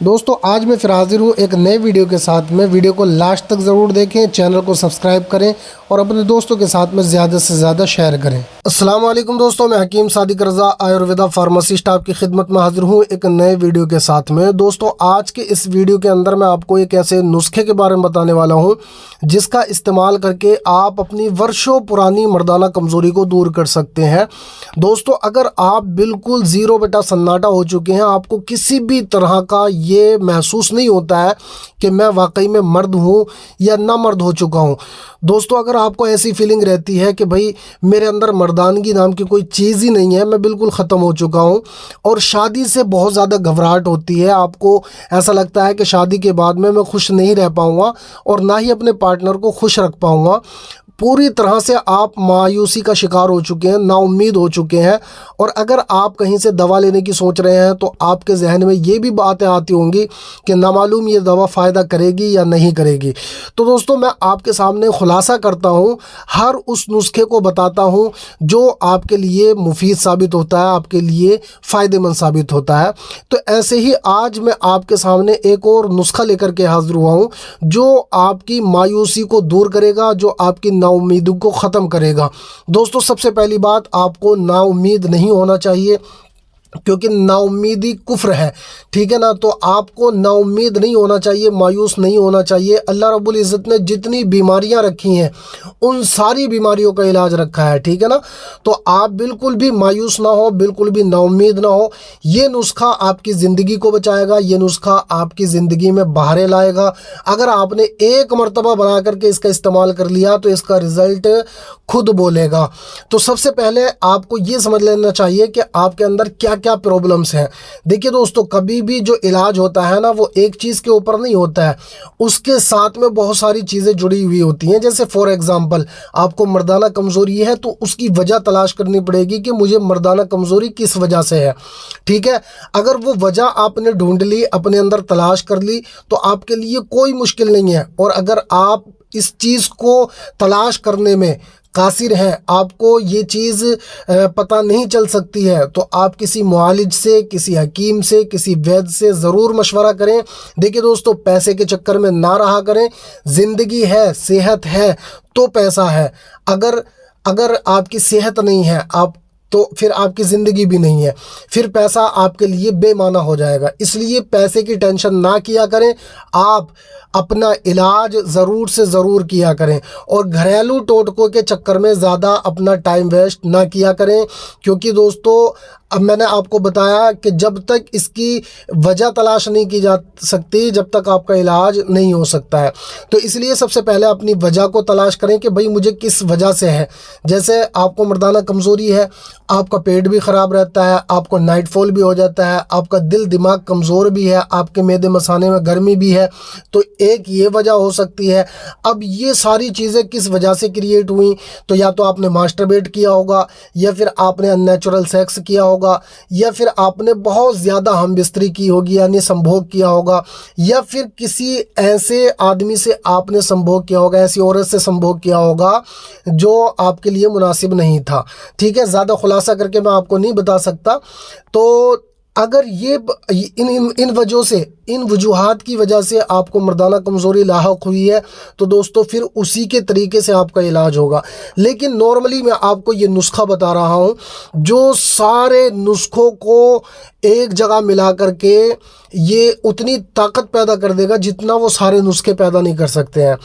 दोस्तों आज मैं फिर हाजिर हूँ एक नए वीडियो के साथ में। वीडियो को लास्ट तक ज़रूर देखें, चैनल को सब्सक्राइब करें और अपने दोस्तों के साथ में ज़्यादा से ज़्यादा शेयर करें। अस्सलाम वालेकुम दोस्तों, मैं हकीम सादिक रज़ा आयुर्वेदा फार्मासिस्ट आपकी खिदमत में हाजिर हूँ एक नए वीडियो के साथ में। दोस्तों आज के इस वीडियो के अंदर मैं आपको एक ऐसे नुस्खे के बारे में बताने वाला हूँ जिसका इस्तेमाल करके आप अपनी वर्षों पुरानी मर्दाना कमज़ोरी को दूर कर सकते हैं। दोस्तों अगर आप बिल्कुल ज़ीरो बेटा सन्नाटा हो चुके हैं, आपको किसी भी तरह का ये महसूस नहीं होता है कि मैं वाकई में मर्द हूँ या ना मर्द हो चुका हूँ। दोस्तों अगर आपको ऐसी फीलिंग रहती है कि भाई मेरे अंदर मर्दानगी नाम की कोई चीज़ ही नहीं है, मैं बिल्कुल ख़त्म हो चुका हूँ, और शादी से बहुत ज़्यादा घबराहट होती है, आपको ऐसा लगता है कि शादी के बाद में मैं खुश नहीं रह पाऊँगा और ना ही अपने पार्टनर को खुश रख पाऊँगा, पूरी तरह से आप मायूसी का शिकार हो चुके हैं, नाउम्मीद हो चुके हैं, और अगर आप कहीं से दवा लेने की सोच रहे हैं तो आपके जहन में ये भी बातें आती होंगी कि नामालूम ये दवा फ़ायदा करेगी या नहीं करेगी। तो दोस्तों मैं आपके सामने खुलासा करता हूँ, हर उस नुस्खे को बताता हूँ जो आपके लिए मुफीद साबित होता है, आपके लिए फ़ायदेमंद साबित होता है। तो ऐसे ही आज मैं आपके सामने एक और नुस्खा लेकर के हाज़िर हुआ हूँ जो आपकी मायूसी को दूर करेगा, जो आपकी नाउम्मीदी को ख़त्म करेगा। दोस्तों सबसे पहली बात, आपको नाउम्मीद नहीं होना चाहिए, क्योंकि नाउम्मीदी कुफ्र है, ठीक है ना। तो आपको नाउम्मीद नहीं होना चाहिए, मायूस नहीं होना चाहिए। अल्लाह रब्बुल इज़्ज़त ने जितनी बीमारियां रखी हैं उन सारी बीमारियों का इलाज रखा है, ठीक है ना। तो आप बिल्कुल भी मायूस ना हो, बिल्कुल भी नाउम्मीद ना हो। ये नुस्खा आपकी ज़िंदगी को बचाएगा, ये नुस्खा आपकी ज़िंदगी में बहारें लाएगा। अगर आपने एक मरतबा बना करके इसका इस्तेमाल कर लिया तो इसका रिज़ल्ट खुद बोलेगा। तो सबसे पहले आपको ये समझ लेना चाहिए कि आपके अंदर क्या क्या प्रॉब्लम्स हैं। देखिए दोस्तों, कभी भी जो इलाज होता है ना वो एक चीज़ के ऊपर नहीं होता है, उसके साथ में बहुत सारी चीज़ें जुड़ी हुई होती हैं। जैसे फॉर एग्जांपल आपको मर्दाना कमज़ोरी है तो उसकी वजह तलाश करनी पड़ेगी कि मुझे मर्दाना कमज़ोरी किस वजह से है, ठीक है। अगर वो वजह आपने ढूंढ ली, अपने अंदर तलाश कर ली, तो आपके लिए कोई मुश्किल नहीं है। और अगर आप इस चीज़ को तलाश करने में कासिर हैं, आपको ये चीज़ पता नहीं चल सकती है, तो आप किसी मुआलिज से, किसी हकीम से, किसी वैद्य से ज़रूर मशवरा करें। देखिए दोस्तों, पैसे के चक्कर में ना रहा करें। ज़िंदगी है, सेहत है तो पैसा है। अगर अगर आपकी सेहत नहीं है आप तो फिर आपकी ज़िंदगी भी नहीं है, फिर पैसा आपके लिए बेमाना हो जाएगा। इसलिए पैसे की टेंशन ना किया करें, आप अपना इलाज ज़रूर से ज़रूर किया करें और घरेलू टोटकों के चक्कर में ज़्यादा अपना टाइम वेस्ट ना किया करें। क्योंकि दोस्तों अब मैंने आपको बताया कि जब तक इसकी वजह तलाश नहीं की जा सकती, जब तक आपका इलाज नहीं हो सकता है। तो इसलिए सबसे पहले अपनी वजह को तलाश करें कि भाई मुझे किस वजह से है। जैसे आपको मर्दाना कमज़ोरी है, आपका पेट भी ख़राब रहता है, आपको नाइट फॉल भी हो जाता है, आपका दिल दिमाग कमज़ोर भी है, आपके मैदे मसाने में गर्मी भी है, तो एक ये वजह हो सकती है। अब ये सारी चीज़ें किस वजह से क्रिएट हुई, तो या तो आपने मास्टरबेट किया होगा, या फिर आपने अननेचुरल सेक्स किया होगा, या फिर आपने बहुत ज़्यादा हमबिस्तरी की होगी यानी संभोग किया होगा, या फिर किसी ऐसे आदमी से आपने संभोग किया होगा, ऐसी औरत से संभोग किया होगा जो आपके लिए मुनासिब नहीं था, ठीक है। ज़्यादा खुलासा करके मैं आपको नहीं बता सकता। तो अगर ये इन वजहों से, इन वजूहात की वजह से आपको मर्दाना कमज़ोरी लाहक हुई है, तो दोस्तों फिर उसी के तरीके से आपका इलाज होगा। लेकिन नॉर्मली मैं आपको ये नुस्खा बता रहा हूँ जो सारे नुस्खों को एक जगह मिला करके ये उतनी ताकत पैदा कर देगा जितना वो सारे नुस्खे पैदा नहीं कर सकते हैं।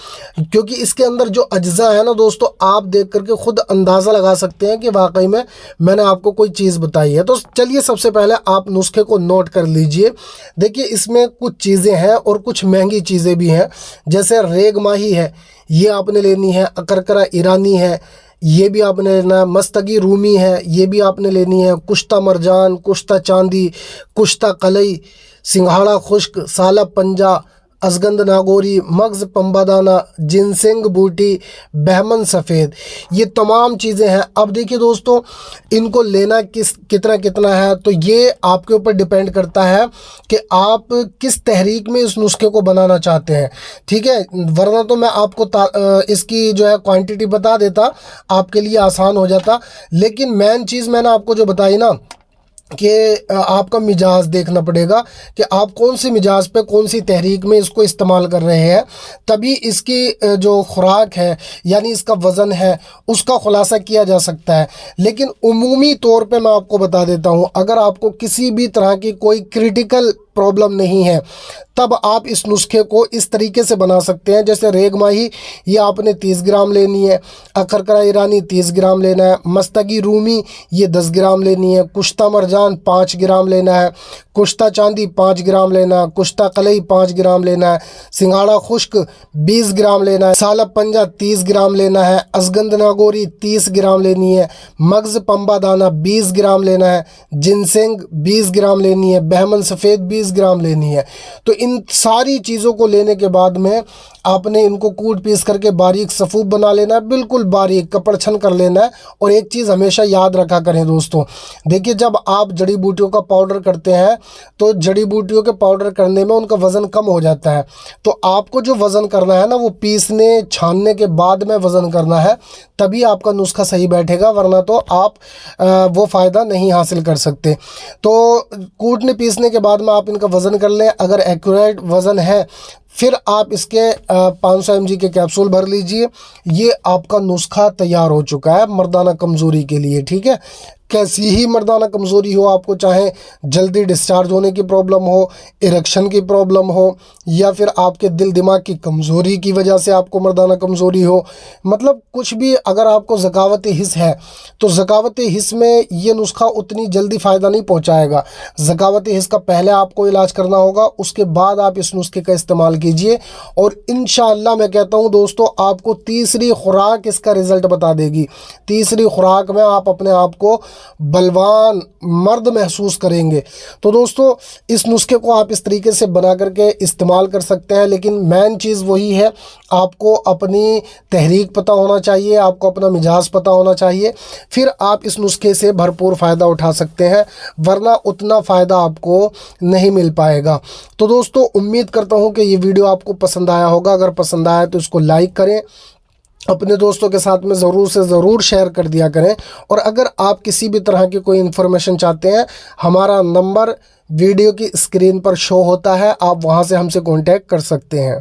क्योंकि इसके अंदर जो अज्जा है ना दोस्तों, आप देख करके खुद अंदाज़ा लगा सकते हैं कि वाकई में मैंने आपको कोई चीज़ बताई है। तो चलिए सबसे पहले आप नुस्खे को नोट कर लीजिए। देखिए इसमें कुछ चीज़ें हैं और कुछ महंगी चीज़ें भी हैं। जैसे रेग माही है, ये आपने लेनी है। अकरकरा ईरानी है, ये भी आपने लेना है। मस्तगी रूमी है, ये भी आपने लेनी है। कुश्ता मरजान, कुश्ता चांदी, कुश्ता कलई, सिंघाड़ा खुश्क, साला पंजा, असगंध नागोरी, मग्ज़ पंबादाना, जिनसेंग बूटी, बहमन सफ़ेद, ये तमाम चीज़ें हैं। अब देखिए दोस्तों, इनको लेना कितना कितना है तो ये आपके ऊपर डिपेंड करता है कि आप किस तहरीक में इस नुस्खे को बनाना चाहते हैं, ठीक है। वरना तो मैं आपको इसकी जो है क्वांटिटी बता देता, आपके लिए आसान हो जाता। लेकिन मेन चीज़ मैंने आपको जो बताई ना, कि आपका मिजाज देखना पड़ेगा कि आप कौन सी मिजाज पे कौन सी तहरीक में इसको इस्तेमाल कर रहे हैं, तभी इसकी जो खुराक है यानी इसका वज़न है उसका खुलासा किया जा सकता है। लेकिन उमूमी तौर पे मैं आपको बता देता हूँ, अगर आपको किसी भी तरह की कोई क्रिटिकल प्रॉब्लम नहीं है तब आप इस नुस्खे को इस तरीके से बना सकते हैं। जैसे रेग माही ये आपने 30 ग्राम लेनी है, अकरकरा ईरानी 30 ग्राम लेना है, मस्तगी रूमी ये 10 ग्राम लेनी है, कुश्ता मरजान 5 ग्राम लेना है, कुश्ता चांदी 5 ग्राम लेना है, कुश्ता कलई 5 ग्राम लेना है, सिंघाड़ा खुश्क 20 ग्राम लेना है, सालब पंजा 30 ग्राम लेना है, असगंध नागोरी 30 ग्राम लेनी है, मगज़ पंबा दाना 20 ग्राम लेना है, जिनसेंग 20 ग्राम लेनी है, बहमन सफ़ेद 20 ग्राम लेनी है। तो इन सारी चीज़ों को लेने के बाद में आपने इनको कूट पीस करके बारीक सफ़ूफ बना लेना है, बिल्कुल बारीक कपड़ छन कर लेना है। और एक चीज़ हमेशा याद रखा करें दोस्तों, देखिए जब आप जड़ी बूटियों का पाउडर करते हैं तो जड़ी बूटियों के पाउडर करने में उनका वज़न कम हो जाता है। तो आपको जो वज़न करना है ना वो पीसने छानने के बाद में वज़न करना है, तभी आपका नुस्खा सही बैठेगा, वरना तो आप वो फ़ायदा नहीं हासिल कर सकते। तो कूटने पीसने के बाद में आप इनका वज़न कर लें, अगर एक्यूरेट वज़न है फिर आप इसके 500 mg के कैप्सूल भर लीजिए। ये आपका नुस्खा तैयार हो चुका है मर्दाना कमज़ोरी के लिए। ठीक है, कैसी ही मर्दाना कमज़ोरी हो, आपको चाहे जल्दी डिस्चार्ज होने की प्रॉब्लम हो, इरेक्शन की प्रॉब्लम हो, या फिर आपके दिल दिमाग की कमज़ोरी की वजह से आपको मर्दाना कमज़ोरी हो, मतलब कुछ भी, अगर आपको ज़कावत हिस्स है तो ज़कावत हिस्स में ये नुस्खा उतनी जल्दी फ़ायदा नहीं पहुंचाएगा। ज़कावत हिस्स का पहले आपको इलाज करना होगा, उसके बाद आप इस नुस्खे का इस्तेमाल कीजिए और इंशाअल्लाह मैं कहता हूँ दोस्तों आपको तीसरी खुराक इसका रिज़ल्ट बता देगी। तीसरी खुराक में आप अपने आप को बलवान मर्द महसूस करेंगे। तो दोस्तों इस नुस्खे को आप इस तरीके से बना करके इस्तेमाल कर सकते हैं, लेकिन मेन चीज़ वही है, आपको अपनी तहरीक पता होना चाहिए, आपको अपना मिजाज पता होना चाहिए, फिर आप इस नुस्खे से भरपूर फ़ायदा उठा सकते हैं, वरना उतना फ़ायदा आपको नहीं मिल पाएगा। तो दोस्तों उम्मीद करता हूँ कि ये वीडियो आपको पसंद आया होगा। अगर पसंद आया तो इसको लाइक करें, अपने दोस्तों के साथ में ज़रूर से ज़रूर शेयर कर दिया करें। और अगर आप किसी भी तरह की कोई इन्फॉर्मेशन चाहते हैं, हमारा नंबर वीडियो की स्क्रीन पर शो होता है, आप वहां से हमसे कांटेक्ट कर सकते हैं।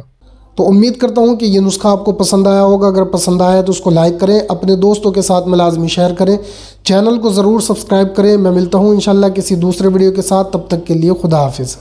तो उम्मीद करता हूं कि ये नुस्खा आपको पसंद आया होगा। अगर पसंद आया तो उसको लाइक करें, अपने दोस्तों के साथ में लाजमी शेयर करें, चैनल को ज़रूर सब्सक्राइब करें। मैं मिलता हूं इंशाल्लाह किसी दूसरे वीडियो के साथ, तब तक के लिए खुदा हाफिज़।